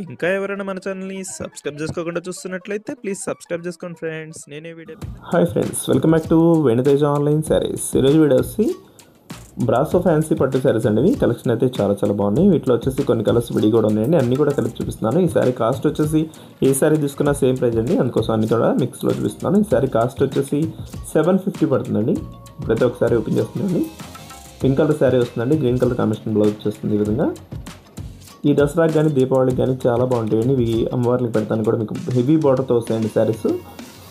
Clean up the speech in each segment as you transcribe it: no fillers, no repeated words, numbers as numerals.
ఇంకా ఎవరైనా మన ఛానల్‌ని సబ్స్క్రైబ్ చేసుకోకుండా చూస్తున్నట్లయితే ప్లీజ్ సబ్స్క్రైబ్ చేసుకోండి ఫ్రెండ్స్. నేనే video hi friends, welcome back to Venu Teja online saris. ఈరోజు వీడియో వచ్చి బ్రాసో ఫ్యాన్సీ పట్టు శారీస్ అండి. కలెక్షన్ అయితే చాలా బాగున్నాయి. వీటిలో వచ్చేసి కొన్ని కలర్స్ విడి కూడా ఉన్నాయండి. అన్నీ కూడా కలిపి చూపిస్తున్నాను. ఈ శారీ కాస్ట్ వచ్చేసి ఏ శారీ తీసుకున్నా సేమ్ ప్రైస్ అండి, అందుకోసం అన్ని కూడా మిక్స్లో చూపిస్తున్నాను. ఈ శారీ కాస్ట్ వచ్చేసి 750 పడుతుందండి. ఇప్పుడైతే ఒకసారి ఓపెన్ చేస్తుందండి. పింక్ కలర్ శారీ వస్తుందండి, గ్రీన్ కలర్ కాంబినేషన్ బ్లౌజ్ వచ్చేస్తుంది. ఈ విధంగా ఈ దసరాకి కానీ దీపావళికి కానీ చాలా బాగుంటాయండి. ఇవి అమ్మవారికి పెడతాను కూడా. మీకు హెవీ బార్డర్తో వస్తాయండి శారీస్.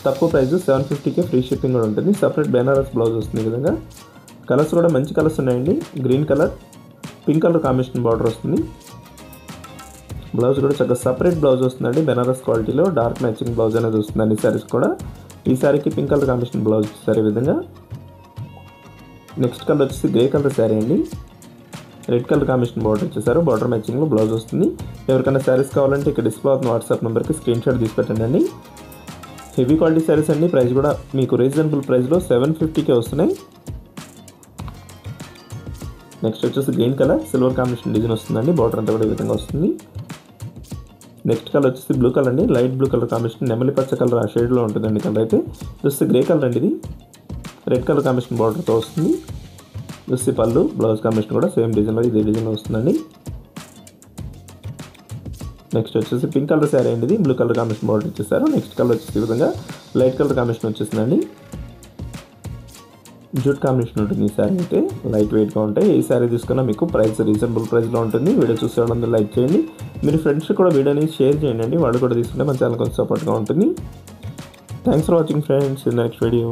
తక్కువ ప్రైస్ 750కే ఫ్రీ షిప్పింగ్ కూడా ఉంటుంది. సపరేట్ బెనారస్ బ్లౌజ్ వస్తుంది. ఈ విధంగా కలర్స్ కూడా మంచి కలర్స్ ఉన్నాయండి. Green colour, pink colour combination border వస్తుంది. బ్లౌజ్ కూడా చక్కగా సపరేట్ బ్లౌజ్ వస్తుందండి. బెనారస్ క్వాలిటీలో డార్క్ మ్యాచింగ్ బ్లౌజ్ అనేది వస్తుందండి శారీస్ కూడా. ఈ శారీకి పింక్ కలర్ కాంబినేషన్ బ్లౌజ్ ఇస్తారు. ఈ విధంగా నెక్స్ట్ కలర్ వచ్చేసి గ్రే కలర్ శారీ అండి. రెడ్ కలర్ కాంబినేషన్ బార్డర్ ఇచ్చేసారు. బార్డర్ మ్యాచింగ్లో బ్లౌజ్ వస్తుంది. ఎవరికైనా శారీస్ కావాలంటే ఇక్కడ డిస్ప్లే అవుతున్న వాట్సాప్ నెంబర్కి స్క్రీన్ షాట్ తీసి పెట్టండి అండి. హెవీ క్వాలిటీ శారీస్ అండి. ప్రైస్ కూడా మీకు రీజనబుల్ ప్రైస్లో 750కే వస్తున్నాయి. నెక్స్ట్ వచ్చేసి green colour silver combination design వస్తుందండి. బార్డర్ అంతా కూడా ఈ విధంగా వస్తుంది. నెక్స్ట్ కలర్ వచ్చేసి బ్లూ కలర్ అండి. లైట్ బ్లూ కలర్ కాంబినేషన్, నెమలి పచ్చ కలర్ ఆ షేడ్లో ఉంటుందండి కలర్ అయితే. చూస్తే గ్రే కలర్ అండి. ఇది రెడ్ కలర్ కాంబినేషన్ బార్డర్తో వస్తుంది. చూస్తే పళ్ళు, బ్లౌజ్ కాంబినేషన్ కూడా సేమ్ డిజైన్లో ఇదే డిజైన్లో వస్తుందండి. నెక్స్ట్ వచ్చేసి పింక్ కలర్ శారీ అండి. ఇది బ్లూ కలర్ కాంబినేషన్ బార్డర్ ఇచ్చేసారు. నెక్స్ట్ కలర్ వచ్చేసి ఈ విధంగా లైట్ కలర్ కాంబినేషన్ వచ్చేసిందండి. జూట్ కాంబినేషన్ ఉంటుంది. ఈ శారీ అయితే లైట్ వెయిట్గా ఉంటాయి. ఈ శారీ తీసుకున్నా మీకు ప్రైస్ రీజనబుల్ ప్రైస్లో ఉంటుంది. వీడియో చూసే వాళ్ళందరూ లైక్ చేయండి. మీరు ఫ్రెండ్స్ కూడా వీడియోని షేర్ చేయండి. వాళ్ళు కూడా తీసుకుంటే మన ఛానల్ కొంచెం సపోర్ట్గా ఉంటుంది. Thanks for watching friends. In next video.